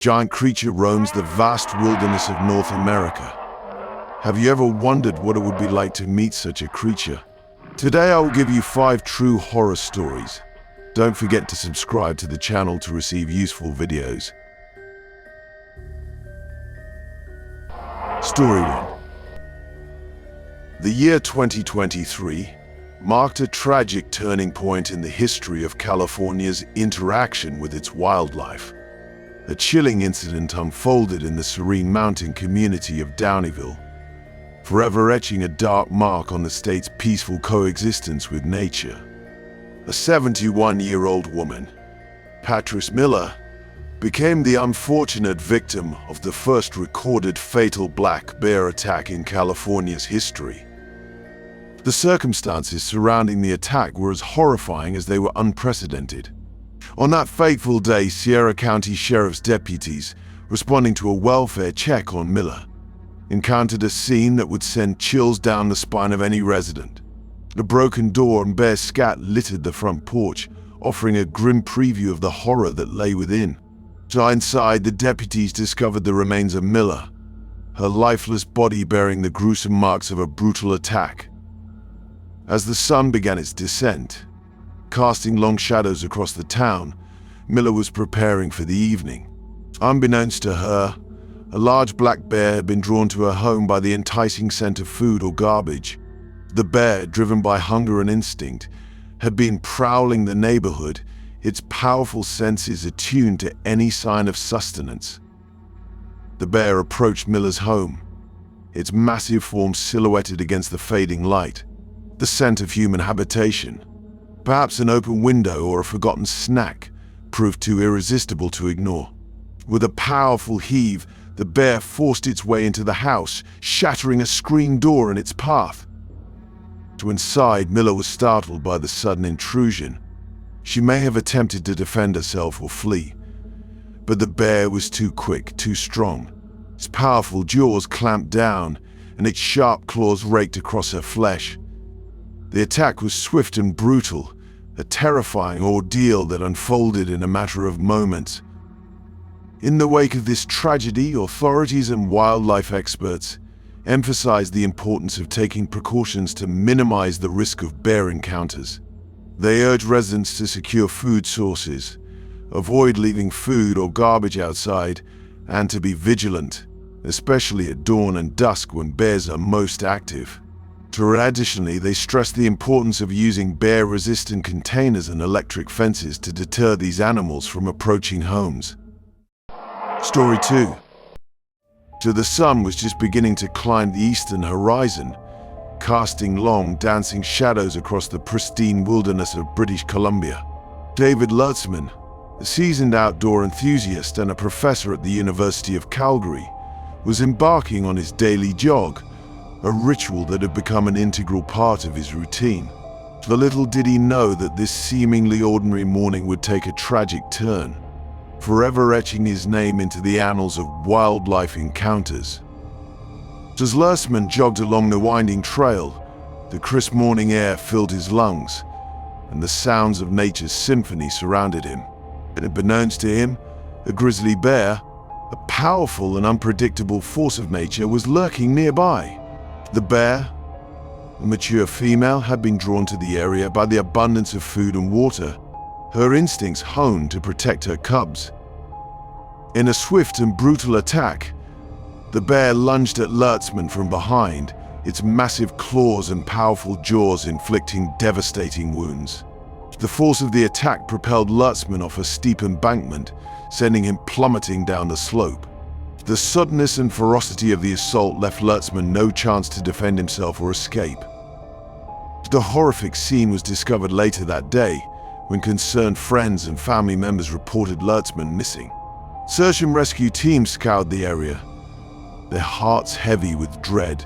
Giant creature roams the vast wilderness of North America. Have you ever wondered what it would be like to meet such a creature? Today I will give you 5 true horror stories. Don't forget to subscribe to the channel to receive useful videos. Story 1. The year 2023 marked a tragic turning point in the history of California's interaction with its wildlife. A chilling incident unfolded in the serene mountain community of Downeyville, forever etching a dark mark on the state's peaceful coexistence with nature. A 71-year-old woman, Patrice Miller, became the unfortunate victim of the first recorded fatal black bear attack in California's history. The circumstances surrounding the attack were as horrifying as they were unprecedented. On that fateful day, Sierra County Sheriff's deputies, responding to a welfare check on Miller, encountered a scene that would send chills down the spine of any resident. A broken door and bear scat littered the front porch, offering a grim preview of the horror that lay within. Inside, the deputies discovered the remains of Miller, her lifeless body bearing the gruesome marks of a brutal attack. As the sun began its descent, casting long shadows across the town, Miller was preparing for the evening. Unbeknownst to her, a large black bear had been drawn to her home by the enticing scent of food or garbage. The bear, driven by hunger and instinct, had been prowling the neighborhood, its powerful senses attuned to any sign of sustenance. The bear approached Miller's home, its massive form silhouetted against the fading light. The scent of human habitation, perhaps an open window or a forgotten snack, proved too irresistible to ignore. With a powerful heave, the bear forced its way into the house, shattering a screen door in its path. To inside, Miller was startled by the sudden intrusion. She may have attempted to defend herself or flee, but the bear was too quick, too strong. Its powerful jaws clamped down, and its sharp claws raked across her flesh. The attack was swift and brutal, a terrifying ordeal that unfolded in a matter of moments. In the wake of this tragedy, authorities and wildlife experts emphasized the importance of taking precautions to minimize the risk of bear encounters. They urged residents to secure food sources, avoid leaving food or garbage outside, and to be vigilant, especially at dawn and dusk when bears are most active. Additionally, they stressed the importance of using bear-resistant containers and electric fences to deter these animals from approaching homes. Story 2. The sun was just beginning to climb the eastern horizon, casting long, dancing shadows across the pristine wilderness of British Columbia. David Lurtzman, a seasoned outdoor enthusiast and a professor at the University of Calgary, was embarking on his daily jog, a ritual that had become an integral part of his routine. But little did he know that this seemingly ordinary morning would take a tragic turn, forever etching his name into the annals of wildlife encounters. As Lurtzman jogged along the winding trail, the crisp morning air filled his lungs, and the sounds of nature's symphony surrounded him. And unbeknownst to him, a grizzly bear, a powerful and unpredictable force of nature, was lurking nearby. The bear, a mature female, had been drawn to the area by the abundance of food and water, her instincts honed to protect her cubs. In a swift and brutal attack, the bear lunged at Lurtzman from behind, its massive claws and powerful jaws inflicting devastating wounds. The force of the attack propelled Lurtzman off a steep embankment, sending him plummeting down the slope. The suddenness and ferocity of the assault left Lurtzman no chance to defend himself or escape. The horrific scene was discovered later that day, when concerned friends and family members reported Lurtzman missing. Search and rescue teams scoured the area, their hearts heavy with dread.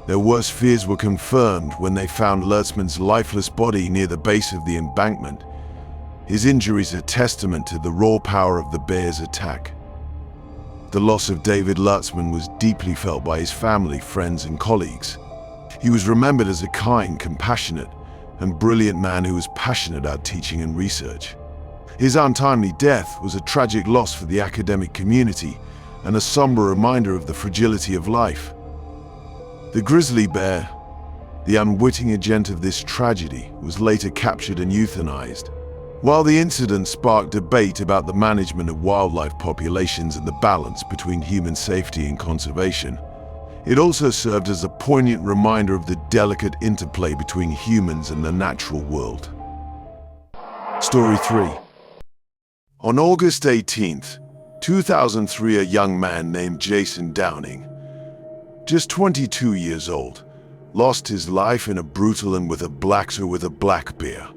Their worst fears were confirmed when they found Lurtzman's lifeless body near the base of the embankment, his injuries a testament to the raw power of the bear's attack. The loss of David Lurtzman was deeply felt by his family, friends, and colleagues. He was remembered as a kind, compassionate, and brilliant man who was passionate about teaching and research. His untimely death was a tragic loss for the academic community and a somber reminder of the fragility of life. The grizzly bear, the unwitting agent of this tragedy, was later captured and euthanized. While the incident sparked debate about the management of wildlife populations and the balance between human safety and conservation, it also served as a poignant reminder of the delicate interplay between humans and the natural world. Story 3. On August 18, 2003, a young man named Jason Downing, just 22 years old, lost his life in a brutal and with a black bear.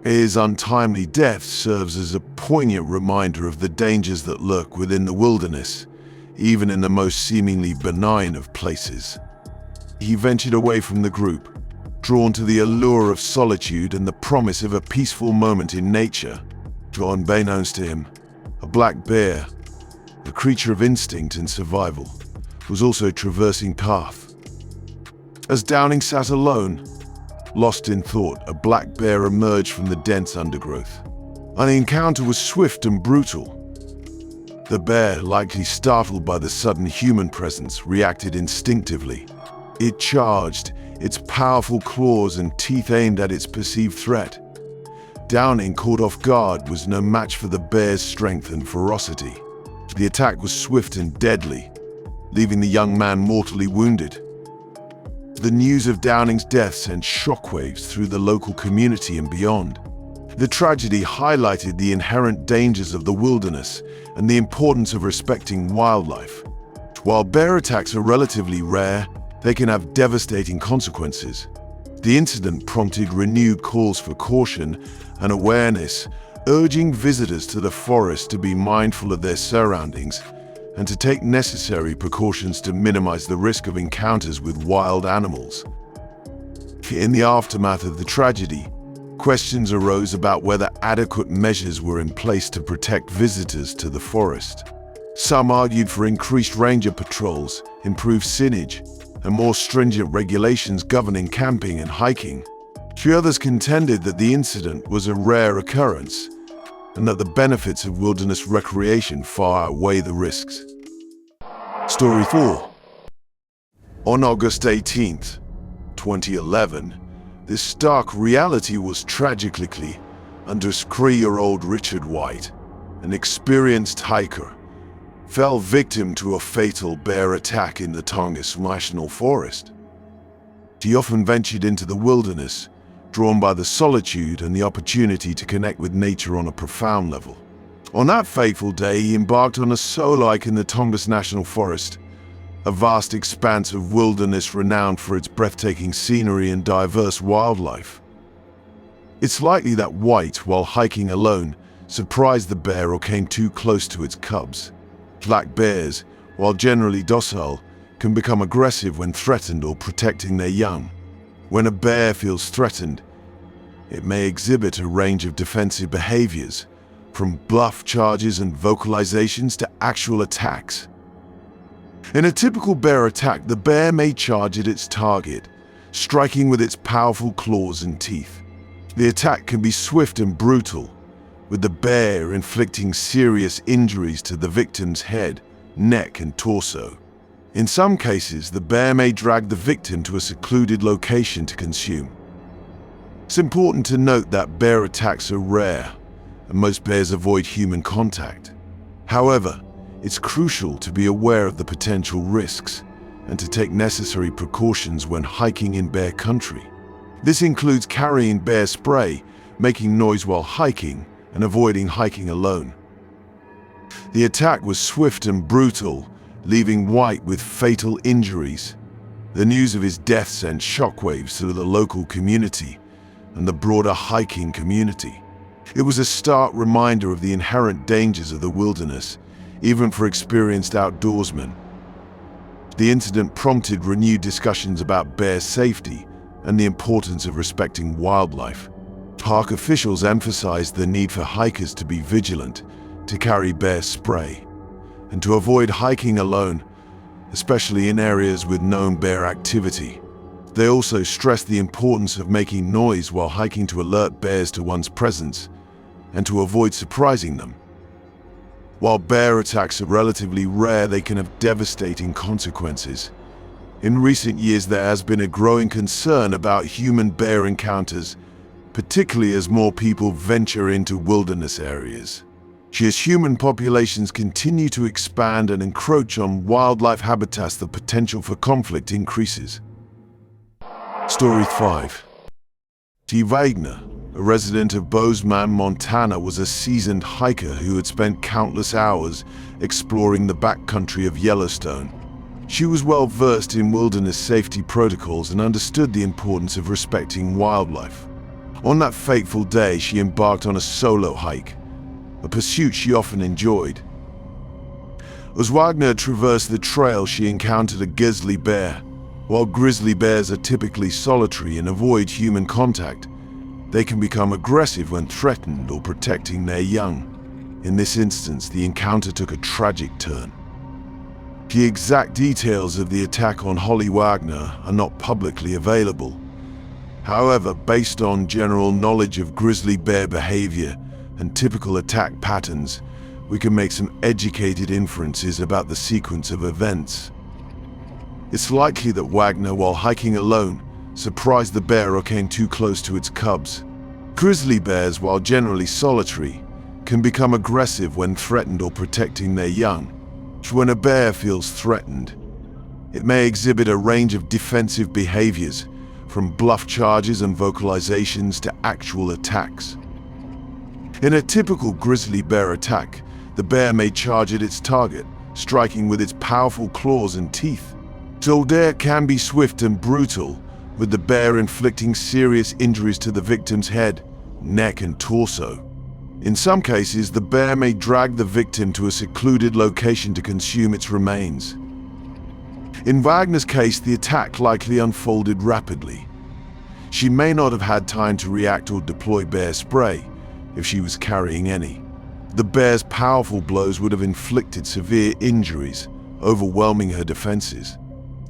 His untimely death serves as a poignant reminder of the dangers that lurk within the wilderness, even in the most seemingly benign of places. He ventured away from the group, drawn to the allure of solitude and the promise of a peaceful moment in nature. Unbeknownst to him, a black bear, a creature of instinct and survival, was also traversing path. As Downing sat alone, lost in thought, a black bear emerged from the dense undergrowth. And the encounter was swift and brutal. The bear, likely startled by the sudden human presence, reacted instinctively. It charged, its powerful claws and teeth aimed at its perceived threat. Downing, caught off guard, was no match for the bear's strength and ferocity. The attack was swift and deadly, leaving the young man mortally wounded. The news of Downing's death sent shockwaves through the local community and beyond. The tragedy highlighted the inherent dangers of the wilderness and the importance of respecting wildlife. While bear attacks are relatively rare, they can have devastating consequences. The incident prompted renewed calls for caution and awareness, urging visitors to the forest to be mindful of their surroundings and to take necessary precautions to minimize the risk of encounters with wild animals. In the aftermath of the tragedy, questions arose about whether adequate measures were in place to protect visitors to the forest. Some argued for increased ranger patrols, improved signage, and more stringent regulations governing camping and hiking. Others contended that the incident was a rare occurrence and that the benefits of wilderness recreation far outweigh the risks. Story 4. On August 18, 2011, this stark reality was tragically under 3-year-old Richard White, an experienced hiker, fell victim to a fatal bear attack in the Tongass National Forest. He often ventured into the wilderness, drawn by the solitude and the opportunity to connect with nature on a profound level. On that fateful day, he embarked on a solo hike in the Tongass National Forest, a vast expanse of wilderness renowned for its breathtaking scenery and diverse wildlife. It's likely that White, while hiking alone, surprised the bear or came too close to its cubs. Black bears, while generally docile, can become aggressive when threatened or protecting their young. When a bear feels threatened, it may exhibit a range of defensive behaviors, from bluff charges and vocalizations to actual attacks. In a typical bear attack, the bear may charge at its target, striking with its powerful claws and teeth. The attack can be swift and brutal, with the bear inflicting serious injuries to the victim's head, neck, and torso. In some cases, the bear may drag the victim to a secluded location to consume. It's important to note that bear attacks are rare, and most bears avoid human contact. However, it's crucial to be aware of the potential risks and to take necessary precautions when hiking in bear country. This includes carrying bear spray, making noise while hiking, and avoiding hiking alone. The attack was swift and brutal, leaving White with fatal injuries. The news of his death sent shockwaves through the local community and the broader hiking community. It was a stark reminder of the inherent dangers of the wilderness, even for experienced outdoorsmen. The incident prompted renewed discussions about bear safety and the importance of respecting wildlife. Park officials emphasized the need for hikers to be vigilant, to carry bear spray, and to avoid hiking alone, especially in areas with known bear activity. They also stressed the importance of making noise while hiking to alert bears to one's presence and to avoid surprising them. While bear attacks are relatively rare, they can have devastating consequences. In recent years, there has been a growing concern about human-bear encounters, particularly as more people venture into wilderness areas. As human populations continue to expand and encroach on wildlife habitats, the potential for conflict increases. Story 5. T. Wagner, a resident of Bozeman, Montana, was a seasoned hiker who had spent countless hours exploring the backcountry of Yellowstone. She was well versed in wilderness safety protocols and understood the importance of respecting wildlife. On that fateful day, she embarked on a solo hike, a pursuit she often enjoyed. As Wagner traversed the trail, she encountered a grizzly bear. While grizzly bears are typically solitary and avoid human contact, they can become aggressive when threatened or protecting their young. In this instance, the encounter took a tragic turn. The exact details of the attack on Holly Wagner are not publicly available. However, based on general knowledge of grizzly bear behavior and typical attack patterns, we can make some educated inferences about the sequence of events. It's likely that Wagner, while hiking alone, surprised the bear or came too close to its cubs. Grizzly bears, while generally solitary, can become aggressive when threatened or protecting their young. When a bear feels threatened, it may exhibit a range of defensive behaviors, from bluff charges and vocalizations to actual attacks. In a typical grizzly bear attack, the bear may charge at its target, striking with its powerful claws and teeth. Soldier can be swift and brutal, with the bear inflicting serious injuries to the victim's head, neck, and torso. In some cases, the bear may drag the victim to a secluded location to consume its remains. In Wagner's case, the attack likely unfolded rapidly. She may not have had time to react or deploy bear spray, if she was carrying any. The bear's powerful blows would have inflicted severe injuries, overwhelming her defenses.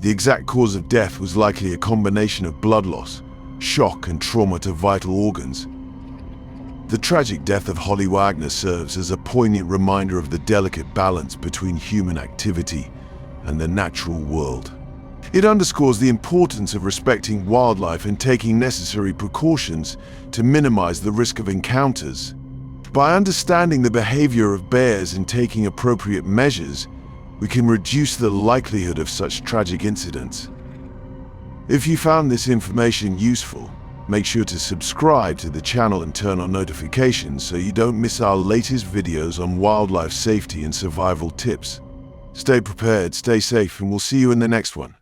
The exact cause of death was likely a combination of blood loss, shock, and trauma to vital organs. The tragic death of Holly Wagner serves as a poignant reminder of the delicate balance between human activity and the natural world. It underscores the importance of respecting wildlife and taking necessary precautions to minimize the risk of encounters. By understanding the behavior of bears and taking appropriate measures, we can reduce the likelihood of such tragic incidents. If you found this information useful, make sure to subscribe to the channel and turn on notifications so you don't miss our latest videos on wildlife safety and survival tips. Stay prepared, stay safe, and we'll see you in the next one.